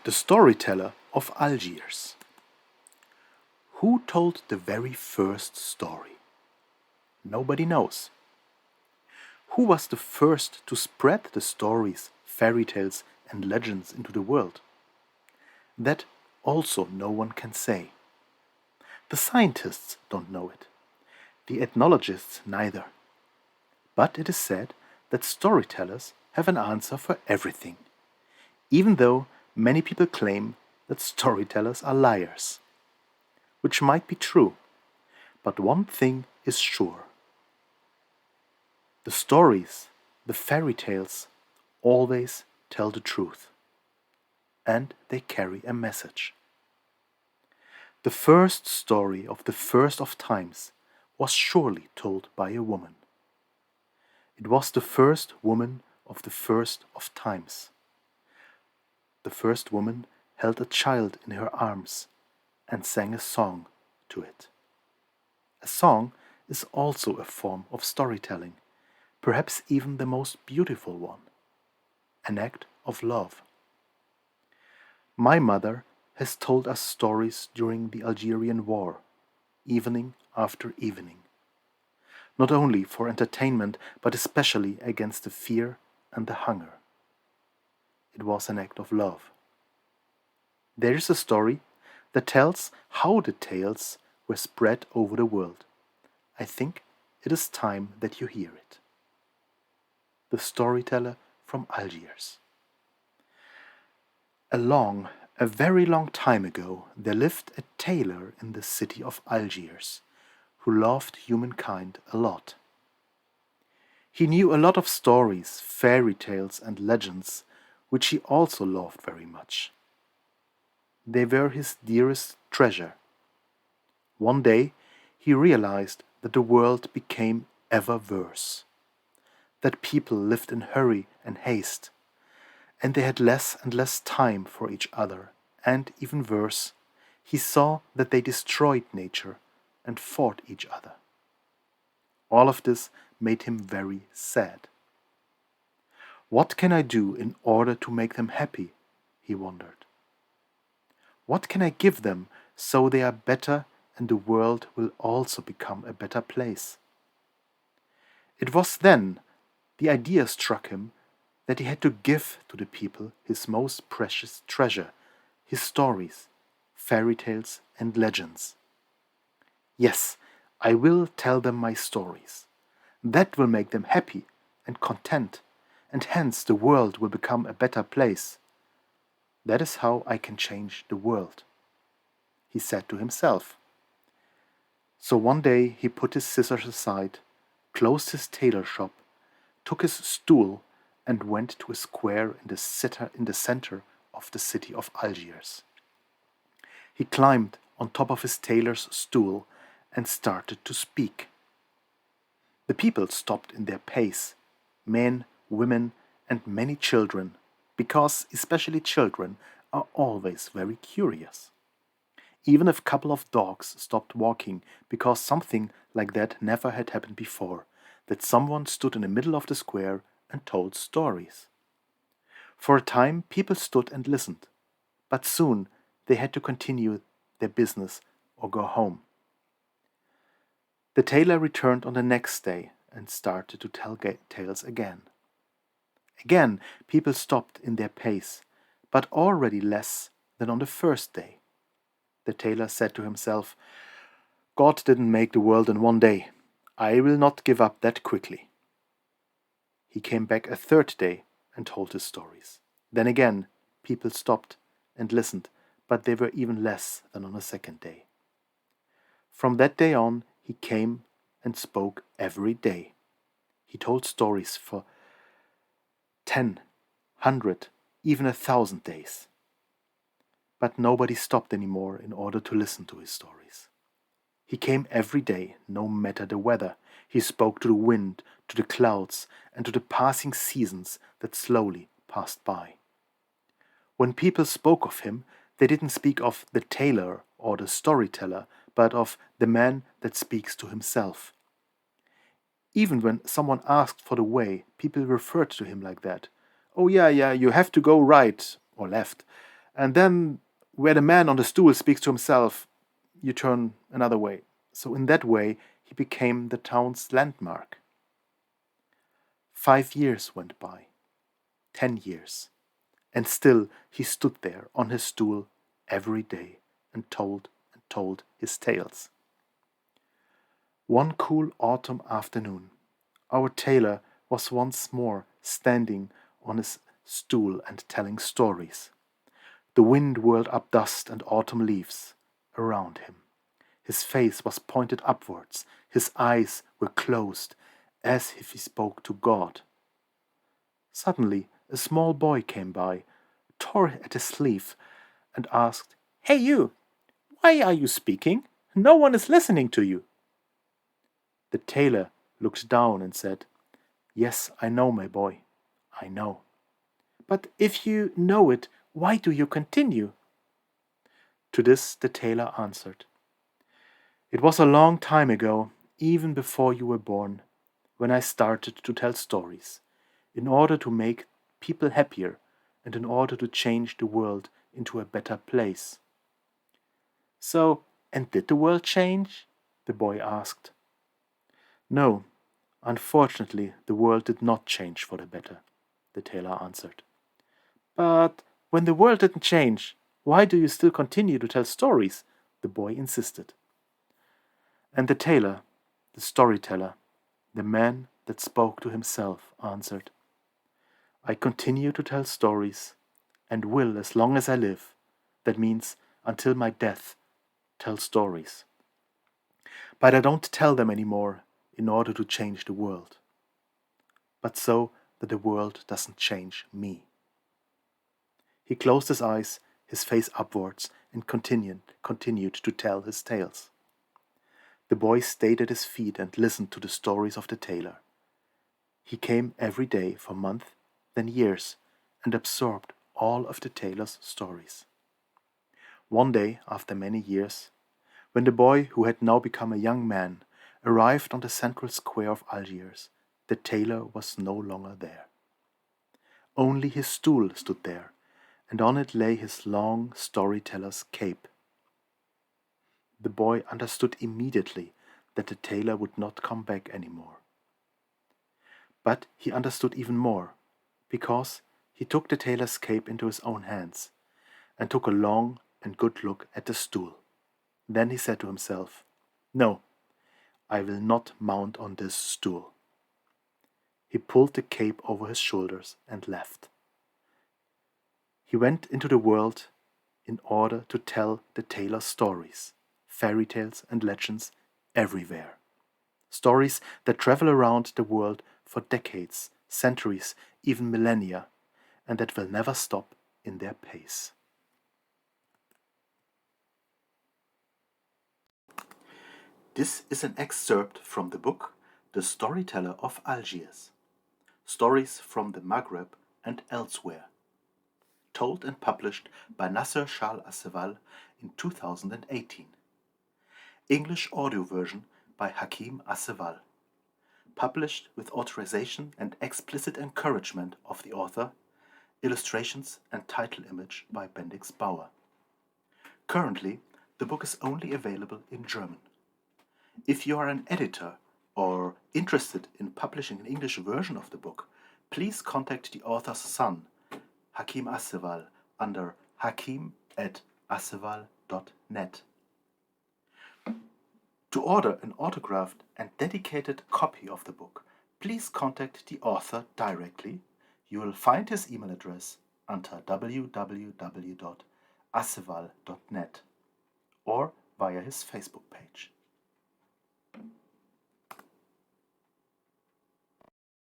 The storyteller of Algiers. Who told the very first story? Nobody knows. Who was the first to spread the stories, fairy tales, and legends into the world? That also no one can say. The scientists don't know it. The ethnologists neither. But it is said that storytellers have an answer for everything, even though many people claim that storytellers are liars. Which might be true, but one thing is sure. The stories, the fairy tales, always tell the truth. And they carry a message. The first story of the first of times was surely told by a woman. It was the first woman of the first of times. The first woman held a child in her arms and sang a song to it. A song is also a form of storytelling, perhaps even the most beautiful one, an act of love. My mother has told us stories during the Algerian War, evening after evening, not only for entertainment, but especially against the fear and the hunger. It was an act of love. There is a story that tells how the tales were spread over the world. I think it is time that you hear it. The storyteller from Algiers. A very long time ago, there lived a tailor in the city of Algiers who loved humankind a lot. He knew a lot of stories, fairy tales, and legends, which he also loved very much. They were his dearest treasure. One day, he realized that the world became ever worse, that people lived in hurry and haste, and they had less and less time for each other, and even worse, he saw that they destroyed nature and fought each other. All of this made him very sad. What can I do in order to make them happy? He wondered. What can I give them so they are better and the world will also become a better place? It was then the idea struck him that he had to give to the people his most precious treasure, his stories, fairy tales, and legends. Yes, I will tell them my stories. That will make them happy and content, and hence the world will become a better place. That is how I can change the world, he said to himself. So one day he put his scissors aside, closed his tailor shop, took his stool, and went to a square in the center of the city of Algiers. He climbed on top of his tailor's stool and started to speak. The people stopped in their pace, men, women, and many children, because especially children are always very curious. Even a couple of dogs stopped walking because something like that never had happened before, that someone stood in the middle of the square and told stories. For a time people stood and listened, but soon they had to continue their business or go home. The tailor returned on the next day and started to tell tales again. Again, people stopped in their pace, but already less than on the first day. The tailor said to himself, God didn't make the world in one day. I will not give up that quickly. He came back a third day and told his stories. Then again, people stopped and listened, but they were even less than on the second day. From that day on, he came and spoke every day. He told stories for 10, 100, even 1,000 days. But nobody stopped anymore in order to listen to his stories. He came every day, no matter the weather. He spoke to the wind, to the clouds, and to the passing seasons that slowly passed by. When people spoke of him, they didn't speak of the tailor or the storyteller, but of the man that speaks to himself. Even when someone asked for the way, people referred to him like that. Oh yeah, you have to go right or left. And then, where the man on the stool speaks to himself, you turn another way. So, in that way, he became the town's landmark. 5 years went by, 10 years, and still he stood there on his stool every day and told his tales. One cool autumn afternoon, our tailor was once more standing on his stool and telling stories. The wind whirled up dust and autumn leaves around him. His face was pointed upwards, his eyes were closed, as if he spoke to God. Suddenly, a small boy came by, tore at his sleeve, and asked, "Hey you, why are you speaking? No one is listening to you." The tailor looked down and said, "Yes, I know, my boy, I know. But if you know it, why do you continue?" To this the tailor answered, "It was a long time ago, even before you were born, when I started to tell stories, in order to make people happier and in order to change the world into a better place." "So, and did the world change?" the boy asked. "No, unfortunately, the world did not change for the better," the tailor answered. "But when the world didn't change, why do you still continue to tell stories?" the boy insisted. And the tailor, the storyteller, the man that spoke to himself, answered, "I continue to tell stories, and will as long as I live. That means until my death, tell stories. But I don't tell them anymore in order to change the world, but so that the world doesn't change me." He closed his eyes, his face upwards, and continued to tell his tales. The boy stayed at his feet and listened to the stories of the tailor. He came every day for months, then years, and absorbed all of the tailor's stories. One day, after many years, when the boy, who had now become a young man, arrived on the central square of Algiers, the tailor was no longer there. Only his stool stood there, and on it lay his long storyteller's cape. The boy understood immediately that the tailor would not come back anymore. But he understood even more, because he took the tailor's cape into his own hands and took a long and good look at the stool. Then he said to himself, "No, I will not mount on this stool." He pulled the cape over his shoulders and left. He went into the world in order to tell the tailor stories, fairy tales and legends everywhere. Stories that travel around the world for decades, centuries, even millennia, and that will never stop in their pace. This is an excerpt from the book The Storyteller of Algiers. Stories from the Maghreb and elsewhere. Told and published by erzaehler.aceval in 2018. English audio version by erzaehler. Published with authorization and explicit encouragement of the author. Illustrations and title image by Bendix Bauer. Currently, the book is only available in German. If you are an editor or interested in publishing an English version of the book, please contact the author's son, erzaehler, under hakim@aceval.net. To order an autographed and dedicated copy of the book, please contact the author directly. You will find his email address under www.aceval.net or via his Facebook page.